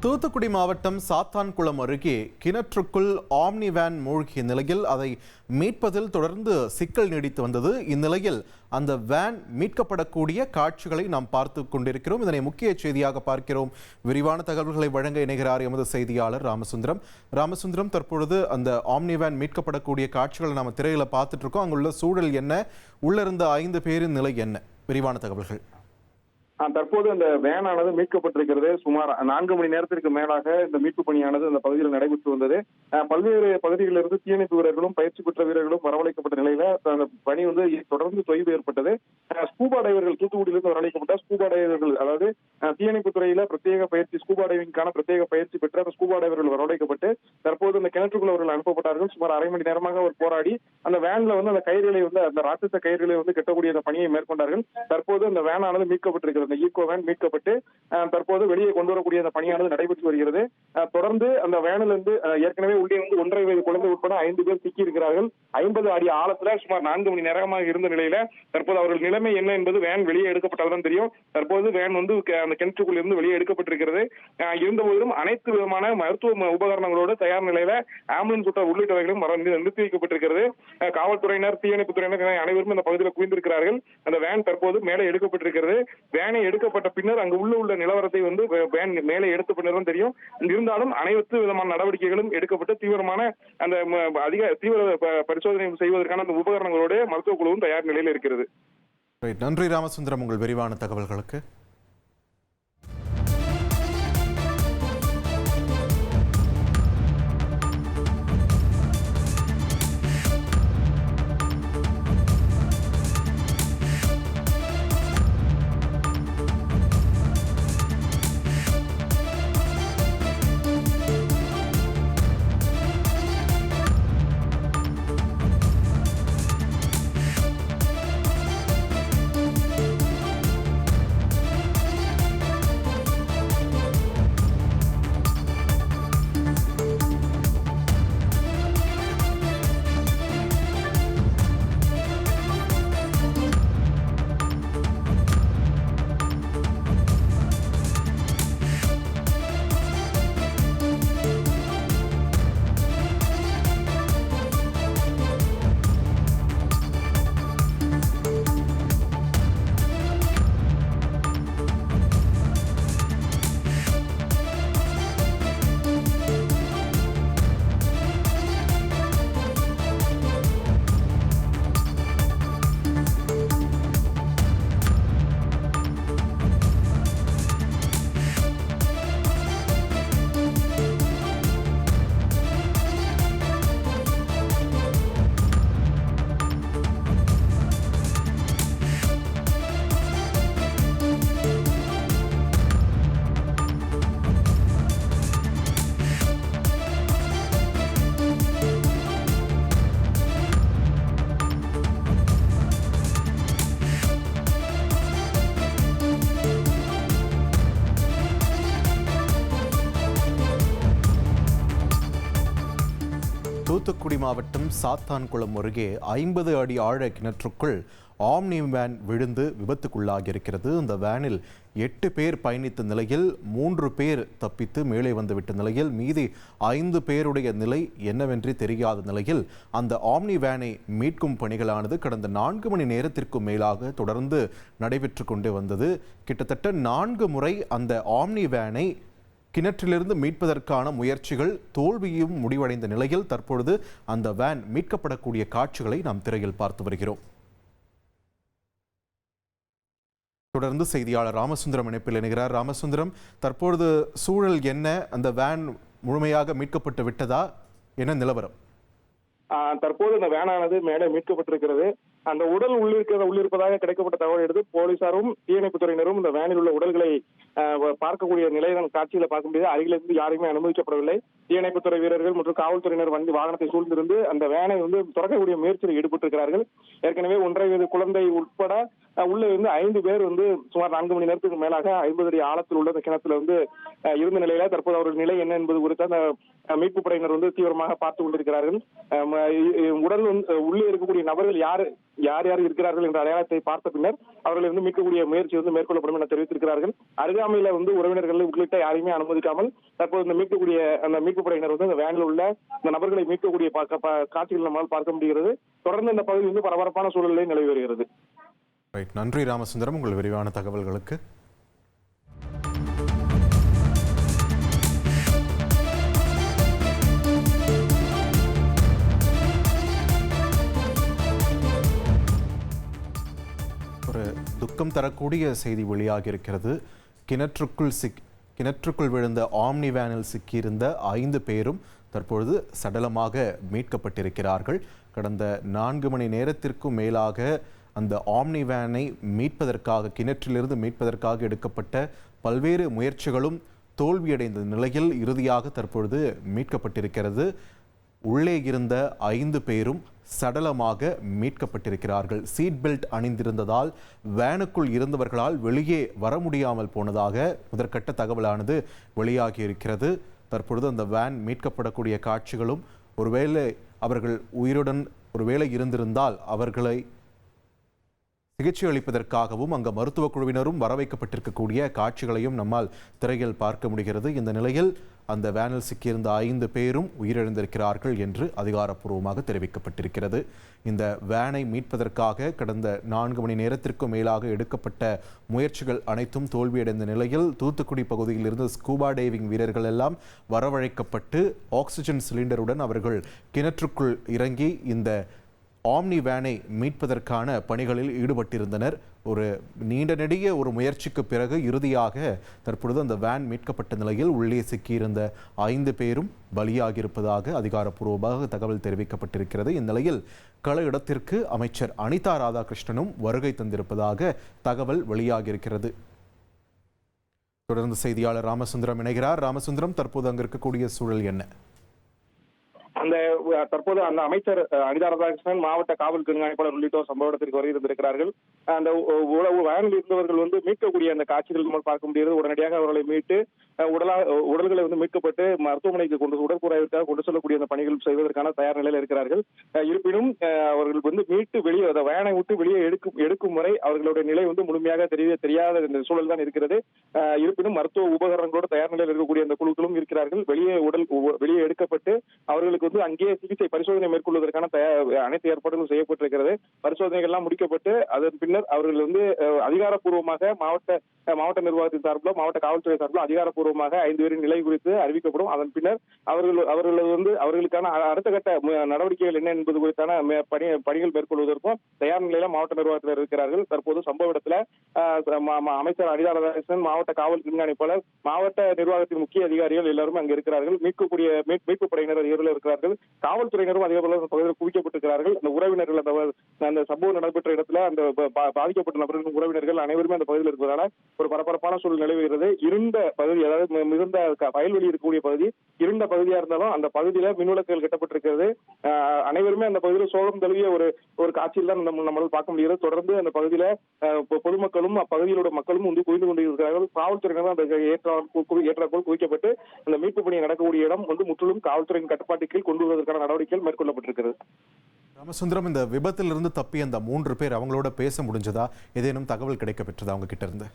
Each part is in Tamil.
தூத்துக்குடி மாவட்டம் சாத்தான்குளம் அருகே கிணற்றுக்குள் ஆம்னி வேன் மூழ்கிய நிலையில் அதை மீட்பதில் தொடர்ந்து சிக்கல் நீடித்து வந்தது. இந்நிலையில் அந்த வேன் மீட்கப்படக்கூடிய காட்சிகளை நாம் பார்த்து கொண்டிருக்கிறோம். இதனை முக்கிய செய்தியாக பார்க்கிறோம். விரிவான தகவல்களை வழங்க இணைகிறார் எமது செய்தியாளர் ராமசுந்தரம். தற்பொழுது அந்த ஆம்னி வேன் மீட்கப்படக்கூடிய காட்சிகளை நாம் திரையில பார்த்துட்டு இருக்கோம். அங்குள்ள சூழல் என்ன, உள்ள இருந்த 5 பேரின் நிலை என்ன, விரிவான தகவல்கள். தற்போது அந்த வேனானது மீட்கப்பட்டிருக்கிறது. சுமார் 4 மணி நேரத்திற்கு மேலாக இந்த மீட்பு பணியானது அந்த பகுதியில் நடைபெற்று வந்தது. பல்வேறு பகுதிகளிலிருந்து தீயணைப்பு வீரர்களும் பயிற்சி பெற்ற வீரர்களும் வரவழைக்கப்பட்ட நிலையில அந்த பணி தொடர்ந்து தொய்வு ஏற்பட்டது. ஸ்கூபா டைவர்கள் தூத்துக்குடியிலிருந்து வரவழைக்கப்பட்ட ஸ்கூபா டைவர்கள், அதாவது தீயணைப்பு துறையில பிரத்யேக பயிற்சி, ஸ்கூபா டைவிங்கான பிரத்யேக பயிற்சி பெற்ற அந்த ஸ்கூபா டைவர்கள் வரவழைக்கப்பட்டு தற்போது அந்த கிணற்றுக்குள் அவர்கள் அனுப்பப்பட்டார்கள். சுமார் அரை மணி நேரமாக அவர் போராடி அந்த வேன்ல அந்த கயிறுகளை அந்த ராட்சச கயிறுகளை கட்டக்கூடிய அந்த பணியை மேற்கொண்டார்கள். தற்போது அந்த வேனானது மீட்கப்பட்டிருக்கிறது. அந்த ஈகோ வேன் மீட்கப்பட்டு தற்போது வெளியே கொண்டு வரக்கூடிய அந்த பணியானது நடைபெற்று வருகிறது. தொடர்ந்து அந்த வேனிலிருந்து ஏற்கனவே உள்ளே 1.5 வயது குழந்தை உட்பட 5 பேர் சிக்கி இருக்கிறார்கள். 50 அடி ஆழத்துல சுமார் 4 மணி நேரமாக இருந்த நிலையில தற்போது அவர்கள் நிலைமை என்ன என்பது வேன் வெளியே எடுக்கப்பட்டால்தான் தெரியும். தற்போது வேன் அந்த கிணற்றுக்குள் இருந்து வெளியே எடுக்கப்பட்டிருக்கிறது. இருந்தபோதிலும் அனைத்து விதமான மருத்துவ உபகரணங்களோடு தயார் நிலையில ஆம்புலன்ஸ் உள்ளிட்டவைகளும் நிறுத்தி வைக்கப்பட்டிருக்கிறது. காவல்துறையினர், தீயணைப்பு துறையினர் அனைவரும் இந்த பகுதியில் குவிந்திருக்கிறார்கள். அந்த வேன் தற்போது மேலே எடுக்கப்பட்டிருக்கிறது. வேனை எடுக்கப்பட்ட பின்னர் அங்கு உள்ள நிலவரத்தை வேன் மேலே எடுத்த பின்னர் தெரியும். இருந்தாலும் அனைத்து விதமான நடவடிக்கைகளும் எடுக்கப்பட்டு தீவிரமான தீவிர பரிசோதனை செய்வதற்கான அந்த உபகரணங்களோடு மருத்துவ குழுவும் தயார் நிலையில் இருக்கிறது. நன்றி ராமசுந்தரம், உங்கள் விரிவான தகவல்களுக்கு. தூத்துக்குடி மாவட்டம் சாத்தான்குளம் அருகே 50 அடி ஆழ கிணற்றுக்குள் ஆம்னி வேன் விழுந்து விபத்துக்குள்ளாகியிருக்கிறது. அந்த வேனில் 8 பேர் பயணித்த நிலையில் 3 பேர் தப்பித்து மேலே வந்துவிட்ட நிலையில் மீதி 5 பேருடைய நிலை என்னவென்று தெரியாத நிலையில் அந்த ஆம்னி வேனை மீட்கும் பணிகளானது கடந்த 4 மணி நேரத்திற்கும் மேலாக தொடர்ந்து நடைபெற்று கொண்டு வந்தது. கிட்டத்தட்ட 4 முறை அந்த ஆம்னி வேனை கிணற்றிலிருந்து மீட்பதற்கான முயற்சிகள் தோல்வியும் முடிவடைந்த நிலையில் தற்பொழுது அந்த வேன் மீட்கப்படக்கூடிய காட்சிகளை நாம் திரையில் பார்த்து வருகிறோம். தொடர்ந்து செய்தியாளர் ராமசுந்தரம் இணைப்பில் இணைகிறார். ராமசுந்தரம், தற்பொழுது சூழல் என்ன? அந்த வேன் முழுமையாக மீட்கப்பட்டு விட்டதா? என்ன நிலவரம்? தற்போது அந்த வேனானது மேலே மீட்கப்பட்டிருக்கிறது. அந்த உடல் உள்ளிருப்பதாக கிடைக்கப்பட்ட தகவல் எடுத்து போலீசாரும் தீயணைப்பு துறையினரும் இந்த வேனில் உள்ள உடல்களை பார்க்கக்கூடிய நிலையை காட்சியில பார்க்க முடியாது. அருகிலிருந்து யாருமே அனுமதிக்கப்படவில்லை. தீயணைப்புத்துறை வீரர்கள் மற்றும் காவல்துறையினர் வாகனத்தை சூழ்ந்திருந்து அந்த வேனை திறக்கக்கூடிய முயற்சியில் ஈடுபட்டிருக்கிறார்கள். ஏற்கனவே 1.5 வயது குழந்தை உட்பட உள்ள 5 பேர் சுமார் 4 மணி நேரத்துக்கு மேலாக 50 அடி ஆழத்தில் உள்ள அந்த கிணத்துல இருந்த நிலையில தற்போது அவர்கள் நிலை என்ன என்பது குறித்து அந்த மீட்பு படையினர் வந்து தீவிரமாக பார்த்து கொண்டிருக்கிறார்கள். உடல் உள்ளே இருக்கக்கூடிய நபர்கள் யார் யார் இருக்கிறார்கள் என்ற அடையாளத்தை பார்த்த பின்னர் அவர்களை வந்து மீட்கக்கூடிய முயற்சி வந்து மேற்கொள்ளப்படும் என தெரிவித்திருக்கிறார்கள். அருகாமையில வந்து உறவினர்கள் உள்ளிட்ட யாரையுமே அனுமதிக்காமல் தற்போது இந்த மீட்கக்கூடிய அந்த மீட்பு படையினர் வந்து அந்த வேனில் உள்ள இந்த நபர்களை மீட்கக்கூடிய காட்சிகள் நம்மால் பார்க்க முடிகிறது. தொடர்ந்து இந்த பகுதி வந்து பரபரப்பான சூழலிலே நிலவி வருகிறது. நன்றி ராமசுந்தரம், உங்கள் விரிவான தகவல்களுக்கு. ஒரு துக்கம் தரக்கூடிய செய்தி வெளியாகி இருக்கிறது. கிணற்றுக்குள் விழுந்த ஆம்னி வேனில் சிக்கியிருந்த 5 பேரும் தற்பொழுது சடலமாக மீட்கப்பட்டிருக்கிறார்கள். கடந்த 4 மணி நேரத்திற்கும் மேலாக அந்த ஆம்னி வேனை மீட்பதற்காக, கிணற்றிலிருந்து மீட்பதற்காக எடுக்கப்பட்ட பல்வேறு முயற்சிகளும் தோல்வியடைந்த நிலையில் இறுதியாக தற்பொழுது மீட்கப்பட்டிருக்கிறது. உள்ளே இருந்த 5 பேரும் சடலமாக மீட்கப்பட்டிருக்கிறார்கள். சீட் பெல்ட் அணிந்திருந்ததால் வேனுக்குள் இருந்தவர்களால் வெளியே வர முடியாமல் போனதாக முதற்கட்ட தகவலானது வெளியாகியிருக்கிறது. தற்பொழுது அந்த வேன் மீட்கப்படக்கூடிய காட்சிகளும், ஒருவேளை அவர்கள் உயிருடன் ஒருவேளை இருந்திருந்தால் அவர்களை சிகிச்சை அளிப்பதற்காகவும் அங்கு மருத்துவ குழுவினரும் வரவைக்கப்பட்டிருக்கக்கூடிய காட்சிகளையும் நம்மால் திரையில் பார்க்க முடிகிறது. இந்த நிலையில் அந்த வேனில் சிக்கியிருந்த 5 பேரும் உயிரிழந்திருக்கிறார்கள் என்று அதிகாரப்பூர்வமாக தெரிவிக்கப்பட்டிருக்கிறது. இந்த வேனை மீட்பதற்காக கடந்த 4 மணி நேரத்திற்கும் மேலாக எடுக்கப்பட்ட முயற்சிகள் அனைத்தும் தோல்வியடைந்த நிலையில் தூத்துக்குடி பகுதியில் இருந்து ஸ்கூபா டைவிங் வீரர்கள் எல்லாம் வரவழைக்கப்பட்டு ஆக்சிஜன் சிலிண்டருடன் அவர்கள் கிணற்றுக்குள் இறங்கி இந்த ஆம்னி வேனை மீட்பதற்கான பணிகளில் ஈடுபட்டிருந்தனர். ஒரு நீண்ட நெடிய ஒரு முயற்சிக்கு பிறகு இறுதியாக தற்பொழுது அந்த வேன் மீட்கப்பட்ட நிலையில் உள்ளே சிக்கியிருந்த 5 பேரும் பலியாகியிருப்பதாக அதிகாரப்பூர்வமாக தகவல் தெரிவிக்கப்பட்டிருக்கிறது. இந்நிலையில் கள இடத்திற்கு அமைச்சர் அனிதா ராதாகிருஷ்ணனும் வருகை தந்திருப்பதாக தகவல் வெளியாகியிருக்கிறது. தொடர்ந்து செய்தியாளர் ராமசுந்தரம் இணைகிறார். ராமசுந்தரம், தற்போது அங்கு இருக்கக்கூடிய சூழல் என்ன? தற்போது அந்த அமைச்சர் அனிதா ராதாகிருஷ்ணன், மாவட்ட காவல் கண்காணிப்பாளர் உள்ளிட்டோர் சம்பவ இடத்திற்கு வருகை தந்திருக்கிறார்கள். அந்த வேனில் இருந்தவர்கள் வந்து மீட்கக்கூடிய அந்த காட்சிகள் நம்ம பார்க்க முடியாது. உடனடியாக அவர்களை மீட்டு உடல்களை வந்து மீட்கப்பட்டு மருத்துவமனைக்கு உடற்கூறாய்விற்காக கொண்டு செல்லக்கூடிய அந்த பணிகள் செய்வதற்கான தயார் நிலையில் இருக்கிறார்கள். இருப்பினும் அவர்கள் வந்து மீட்டு வெளியே வேனை விட்டு வெளியே எடுக்கும் வரை அவர்களுடைய நிலை வந்து முழுமையாக தெரியாத இந்த சூழல் தான் இருக்கிறது. இருப்பினும் மருத்துவ உபகரணங்களோடு தயார் நிலையில் இருக்கக்கூடிய அந்த குழுக்களும் இருக்கிறார்கள். வெளியே எடுக்கப்பட்டு அவர்களுக்கு வந்து அங்கேயே சிகிச்சை பரிசோதனை மேற்கொள்வதற்கான அனைத்து ஏற்பாடுகளும் செய்யப்பட்டிருக்கிறது. பரிசோதனைகள் எல்லாம் முடிக்கப்பட்டு அதன் பின்னர் அவர்கள் வந்து அதிகாரப்பூர்வமாக மாவட்ட நிர்வாகத்தின் சார்பில், மாவட்ட காவல்துறை சார்பில் அதிகாரப்பூர்வமாக 5 பேரின் நிலை குறித்து அறிவிக்கப்படும். அதன் பின்னர் அவர்களுக்கான அடுத்த கட்ட நடவடிக்கைகள் என்ன என்பது குறித்தான பணிகள் மேற்கொள்வதற்கும் தயார் நிலையில மாவட்ட நிர்வாகத்தினர் இருக்கிறார்கள். தற்போது சம்பவ இடத்துல அமைச்சர் அனிதா ராதாகிருஷ்ணன், மாவட்ட காவல் கண்காணிப்பாளர், மாவட்ட நிர்வாகத்தின் முக்கிய அதிகாரிகள் எல்லாரும் அங்கு இருக்கிறார்கள். மீட்பு படையினர் இருக்கிறார்கள். காவல்துறையினரும் அதே போல பகுதியில் குவிக்கப்பட்டிருக்கிறார்கள். அந்த உறவினர்கள் அந்த சம்பவம் நடைபெற்ற இடத்துல அந்த பாதிக்கப்பட்ட நபர்களின் உறவினர்கள் அனைவருமே அந்த பகுதியில் இருப்பதால ஒரு பரபரப்பான சூழல் நிலவுகிறது. இருண்ட பகுதி, அதாவது மிகுந்த வயல்வெளி இருக்கக்கூடிய பகுதி, இருண்ட பகுதியா இருந்தாலும் அந்த பகுதியில மின்விளக்குகள் கட்டப்பட்டிருக்கிறது. அனைவருமே அந்த பகுதியில் சோகம் தழுவிய ஒரு காட்சியில் தான் நம்மளால் பார்க்க முடிகிறது. தொடர்ந்து அந்த பகுதியில பொதுமக்களும் அப்பகுதியிலுள்ள மக்களும் வந்து குவிந்து கொண்டிருக்கிறார்கள். காவல்துறையினரும் அந்த ஏற்றாற்போல் குவிக்கப்பட்டு அந்த மீட்பு பணி நடக்கக்கூடிய இடம் வந்து முற்றிலும் காவல்துறையின் கட்டுப்பாட்டுக்கு கொண்டு வருவதற்கான நடவடிக்கைகள் மேற்கொள்ளப்பட்டிருக்கிறது. ராமசுந்தரம், இந்த விபத்திலிருந்து தப்பி அந்த 3 பேர் அவங்களோட பேச முடிஞ்சதா? ஏதேனும் தகவல் கிடைக்க பெற்றதா அவங்க கிட்ட இருந்து?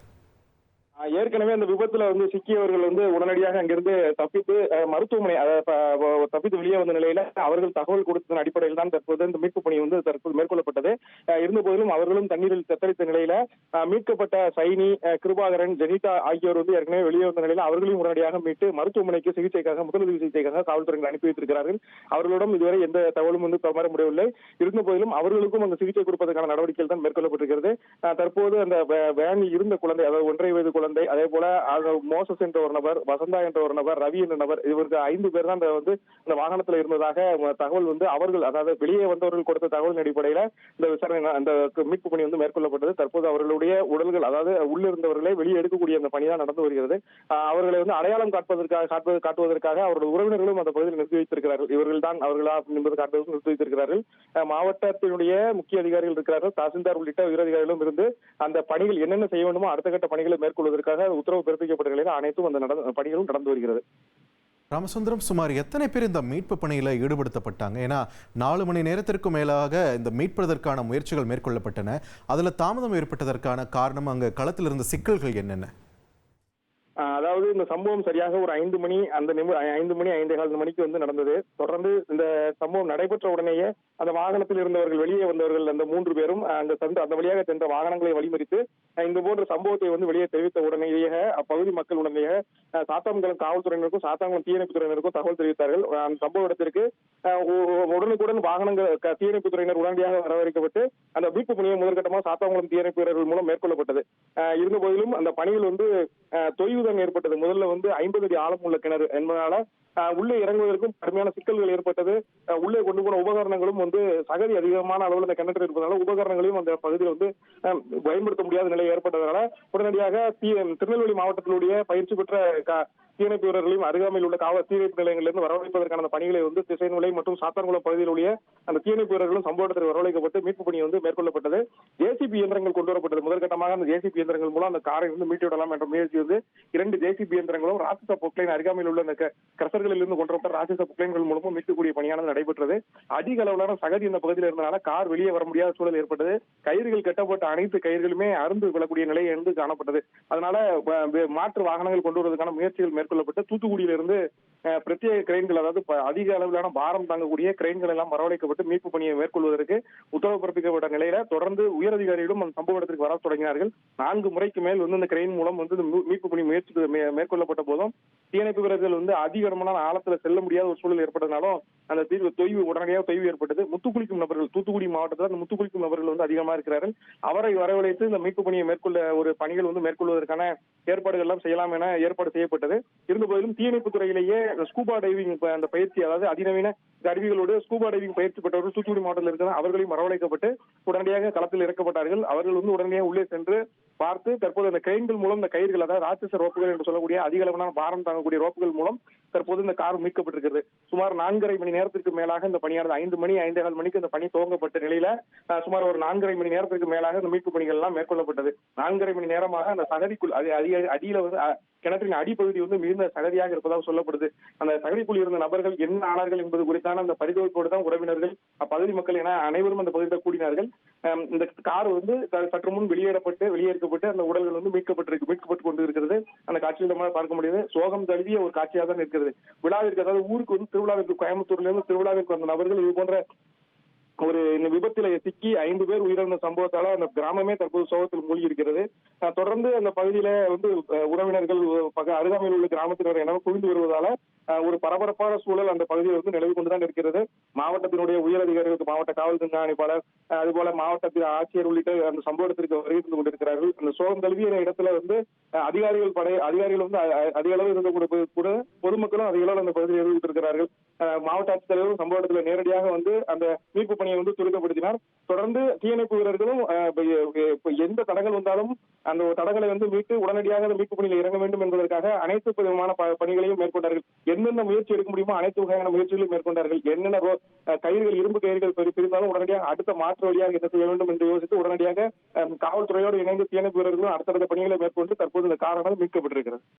ஏற்கனவே அந்த விபத்துல வந்து சிக்கியவர்கள் வந்து உடனடியாக அங்கிருந்து தப்பித்து மருத்துவமனை தப்பித்து வெளியே வந்த நிலையில அவர்கள் தகவல் கொடுத்ததன் அடிப்படையில் தான் தற்போது இந்த மீட்பு பணி வந்து தற்போது மேற்கொள்ளப்பட்டது. இருந்த போதிலும் அவர்களும் தண்ணீரில் தத்தளித்த நிலையில மீட்கப்பட்ட சைனி, கிருபாகரன், ஜெனிதா ஆகியோர் வந்து ஏற்கனவே வெளியே வந்த நிலையில அவர்களையும் உடனடியாக மீட்டு மருத்துவமனைக்கு சிகிச்சைக்காக, முதலுதவி சிகிச்சைக்காக காவல்துறையினர் அனுப்பி வைத்திருக்கிறார்கள். அவர்களிடம் இதுவரை எந்த தகவலும் வந்து பெற முடியவில்லை. இருந்த போதிலும் அவர்களுக்கும் அந்த சிகிச்சை கொடுப்பதற்கான நடவடிக்கைகள் தான் மேற்கொள்ளப்பட்டிருக்கிறது. தற்போது அந்த வேனில் இருந்த குழந்தை, அதாவது 1.5 வயது குழந்தை, அதே போல மோசஸ் என்ற ஒரு நபர், வசந்தா என்ற ஒரு நபர், ரவி என்ற நபர், இவருக்கு 5 பேர் தான் வந்து இந்த வாகனத்தில் இருந்ததாக தகவல் வந்து அவர்கள், அதாவது வெளியே வந்தவர்கள் கொடுத்த தகவலின் அடிப்படையில இந்த விசாரணை, அந்த மீட்பு பணி வந்து மேற்கொள்ளப்பட்டது. தற்போது அவர்களுடைய உடல்கள், அதாவது உள்ளிருந்தவர்களை வெளியே எடுக்கக்கூடிய அந்த பணி தான் நடந்து வருகிறது. அவர்களை வந்து அடையாளம் காட்டுவதற்காக அவர்கள் உறவினர்களும் அந்த பகுதியில் நிறுத்தி வைத்திருக்கிறார்கள். இவர்கள் தான் அவர்களா என்பது காட்டுவதற்கு நிறுத்தி வைத்திருக்கிறார்கள். மாவட்டத்தினுடைய முக்கிய அதிகாரிகள் இருக்கிறார்கள், தாசில்தார் உள்ளிட்ட உயரதிகாரிகளும் இருந்து அந்த பணிகள் என்னென்ன செய்ய வேண்டுமோ அடுத்த கட்ட பணிகளை மேற்கொள்வதற்காக உத்தரவு பிறப்பிக்கப்பட்ட நிலையில் அனைத்தும் அந்த பணிகளும் நடந்து வருகிறது. ராமசுந்தரம், சுமார் எத்தனை பேர் இந்த மீட்பு பணியில் ஈடுபடுத்தப்பட்டாங்க? ஏன்னா 4 மணி நேரத்திற்கும் மேலாக இந்த மீட்பதற்கான முயற்சிகள் மேற்கொள்ளப்பட்டன. அதில் தாமதம் ஏற்பட்டதற்கான காரணம், அங்கே களத்தில் இருந்த சிக்கல்கள் என்னென்ன? அதாவது இந்த சம்பவம் சரியாக ஒரு 5 மணி 5 மணி 5:15 மணிக்கு நடந்தது. தொடர்ந்து இந்த சம்பவம் நடைபெற்ற உடனேயே அந்த வாகனத்தில் இருந்தவர்கள், வெளியே வந்தவர்கள் அந்த 3 பேரும் அந்த வழியாக சென்ற வாகனங்களை வழிமறித்து இந்த போன்ற சம்பவத்தை வெளியே தெரிவித்த உடனேயே அப்பகுதி மக்கள் உடனேயே சாத்தான்குளம் காவல்துறையினருக்கும் சாத்தான்குளம் தீயணைப்பு துறையினருக்கும் தகவல் தெரிவித்தார்கள். அந்த சம்பவ இடத்திற்கு உடனுக்குடன் வாகனங்கள் தீயணைப்பு துறையினர் உடனடியாக வரவழைக்கப்பட்டு அந்த மீட்பு பணியை முதற்கட்டமாக சாத்தான்குளம் தீயணைப்பு வீரர்கள் மூலம் மேற்கொள்ளப்பட்டது. இருந்த போதிலும் அந்த பணியில் தொய்வுதான் ஏற்பட்டது. முதல்ல 50 அடி ஆழம் உள்ள கிணறு என்பதனால உள்ளே இறங்குவதற்கும் கடுமையான சிக்கல்கள் ஏற்பட்டது. உள்ளே கொண்டு போன உபகரணங்களும் சகதி அதிகமான அளவில் அந்த கிணற்றில் இருப்பதனால உபகரணங்களையும் அந்த பகுதியில் பயன்படுத்த முடியாத நிலை ஏற்பட்டதனால உடனடியாக திருநெல்வேலி மாவட்டத்தினுடைய பயிற்சி பெற்ற தீயணைப்பு வீரர்களையும் அருகாமையில் உள்ள காவல் தீயணைப்பு நிலையங்களிலிருந்து வரவழைப்பதற்கான பணிகளை திசைநிலை மற்றும் சாத்தான்குளம் பகுதியில் உள்ள அந்த தீயணைப்பு வீரர்களும் சம்பவ இடத்தில் வரவழைக்கப்பட்டு மீட்பு பணி மேற்கொள்ளப்பட்டது. ஜேசிபி இயந்திரங்கள் கொண்டு வரப்பட்டது. முதற்கட்டமாக அந்த ஜேசிபி இயந்திரங்கள் மூலம் அந்த காரை மீட்டு விடலாம் என்ற முயற்சி 2 ஜேசிபி இயந்திரங்களும் ராட்சச பொக்லைன் அருகாமையில் உள்ள அந்த கிரசர்களில் இருந்து கொண்டு வரப்பட்ட ராட்சச பொக்லைன்கள் மூலமும் மீட்கக்கூடிய பணியானது நடைபெற்றது. அதிக அளவிலான சகதி இந்த பகுதியில் இருந்தனால கார் வெளியே வர முடியாத சூழல் ஏற்பட்டது. கயிறுகள் கட்டப்பட்ட அனைத்து கயிறுகளுமே அருந்து விழக்கூடிய நிலை காணப்பட்டது. அதனால மாற்று வாகனங்கள் கொண்டு வருவதற்கான முயற்சிகள் மேற்கொள்ளப்பட்டு தூத்துக்குடியிலிருந்து பிரத்யேக கிரெயின்கள், அதாவது அதிக அளவிலான பாரம் தாங்கக்கூடிய கிரெயின்கள் எல்லாம் வரவழைக்கப்பட்டு மீட்பு பணியை மேற்கொள்வதற்கு உத்தரவு பிறப்பிக்கப்பட்ட நிலையில தொடர்ந்து உயரதிகாரிகளும் அந்த சம்பவ இடத்திற்கு வர தொடங்கினார்கள். 4 முறைக்கு மேல் இந்த கிரெயின் மூலம் மீட்பு பணி முயற்சி மேற்கொள்ளப்பட்ட போதும் தீயணைப்பு வீரர்கள் அதிகமான ஆழத்துல செல்ல முடியாத ஒரு சூழல் ஏற்பட்டதுனாலும் அந்த உடனடியாக தொய்வு ஏற்பட்டது. முத்துக்குளிக்கும் நபர்கள், தூத்துக்குடி மாவட்டத்தில் அந்த முத்துக்குளிக்கும் நபர்கள் அதிகமா இருக்கிறார்கள். அவரை வரவழைத்து இந்த மீட்பு பணியை மேற்கொள்ள ஒரு பணிகள் மேற்கொள்வதற்கான ஏற்பாடுகள் எல்லாம் செய்யலாம் என ஏற்பாடு செய்யப்பட்டது. இருந்தபோதிலும் தீயணைப்பு துறையிலேயே ஸ்கூபா டைவிங் அந்த பயிற்சி, அதாவது அதிநவீன கருவிகளோடு ஸ்கூபா டைவிங் பயிற்சி பெற்றவர்கள் தூத்துக்குடி மாவட்டத்தில் இருக்கிற அவர்களையும் வரவழைக்கப்பட்டு உடனடியாக களத்தில் இறக்கப்பட்டார்கள். அவர்கள் உடனடியாக உள்ளே சென்று பார்த்து தற்போது அந்த கிரெயின்கள் மூலம் இந்த கயிர்கள், அதாவது ராட்சச ரோப்புகள் என்று சொல்லக்கூடிய அதிக அளவிலான பாரம் தாங்கக்கூடிய ரோப்புகள் மூலம் தற்போது இந்த கார் மீட்கப்பட்டிருக்கிறது. சுமார் 4.5 மணி நேரத்திற்கு மேலாக இந்த பணியானது 5 மணி 5:15 மணிக்கு இந்த பணி துவங்கப்பட்ட நிலையில சுமார் ஒரு 4.5 மணி நேரத்திற்கு மேலாக இந்த மீட்பு பணிகள் எல்லாம் மேற்கொள்ளப்பட்டது. 4.5 மணி நேரமாக அந்த சகதிக்குள் அடியில கிணற்றின் அடிப்பகுதி மிகுந்த சகதியாக இருப்பதாக சொல்லப்படுது. அந்த சகதிக்குள் இருந்த நபர்கள் என்ன ஆனார்கள் என்பது குறித்தான அந்த பரிதவிப்போடு தான் உறவினர்கள், அப்பகுதி மக்கள் என அனைவரும் அந்த பகுதியில் கூடினார்கள். இந்த கார் சற்று முன் வெளியேற்கப்பட்டு அந்த உடல்கள் மீட்கப்பட்டு கொண்டு இருக்கிறது. அந்த காட்சியில் நம்மளால் பார்க்க முடியுது. சோகம் தழுவிய ஒரு காட்சியாக தான் இருக்கிறது. விழாவிற்கு, அதாவது ஊருக்கு திருவிழாவிற்கு, கோயம்புத்தூர்ல இருந்து திருவிழாவிற்கு வந்த நபர்கள் இது போன்ற இந்த விபத்துல சிக்கி 5 பேர் உயிரிழந்த சம்பவத்தால அந்த கிராமமே தற்போது சோகத்தில் மூழ்கி இருக்கிறது. தொடர்ந்து அந்த பகுதியில உறவினர்கள் அருகாமையில் உள்ள கிராமத்தினர் என குவிந்து வருவதால ஒரு பரபரப்பான சூழல் அந்த பகுதியில் நிலவி கொண்டுதான் இருக்கிறது. மாவட்டத்தினுடைய உயரதிகாரிகளுக்கு, மாவட்ட காவல் கண்காணிப்பாளர், அதுபோல மாவட்டத்தில் ஆட்சியர் உள்ளிட்ட அந்த சம்பவ இடத்திற்கு வருகை தந்து கொண்டிருக்கிறார்கள். அந்த சோகம் தழுவிய இடத்துல அதிகாரிகள் அதிக அளவு இருந்த கூட பொதுமக்களும் அதிக அளவில் அந்த பகுதியில் இருக்கிறார்கள். மாவட்ட ஆட்சித்தலைவரும் சம்பவ இடத்துல நேரடியாக அந்த மீட்பு பணியை துரிதப்படுத்தினார். தொடர்ந்து தீயணைப்பு வீரர்களும் எந்த தடங்கள் வந்தாலும் அந்த தடங்களை மீட்டு உடனடியாக அந்த மீட்பு பணியில் இறங்க வேண்டும் என்பதற்காக அனைத்து விதமான பணிகளையும் மேற்கொண்டார்கள். என்னென்ன முயற்சி எடுக்க முடியுமோ அனைத்து வகையான முயற்சிகளையும் மேற்கொண்டார்கள். என்னென்ன கயிறுகள், இரும்பு கயிறுகள் பிரிந்தாலும் உடனடியாக அடுத்த மாற்று வழியாக என்ன செய்ய வேண்டும் என்று யோசித்து உடனடியாக காவல்துறையோடு இணைந்து தீயணைப்பு வீரர்களும் அடுத்தடுத்த பணிகளை மேற்கொண்டு தற்போது இந்த காரணம் மீட்கப்பட்டிருக்கிறது.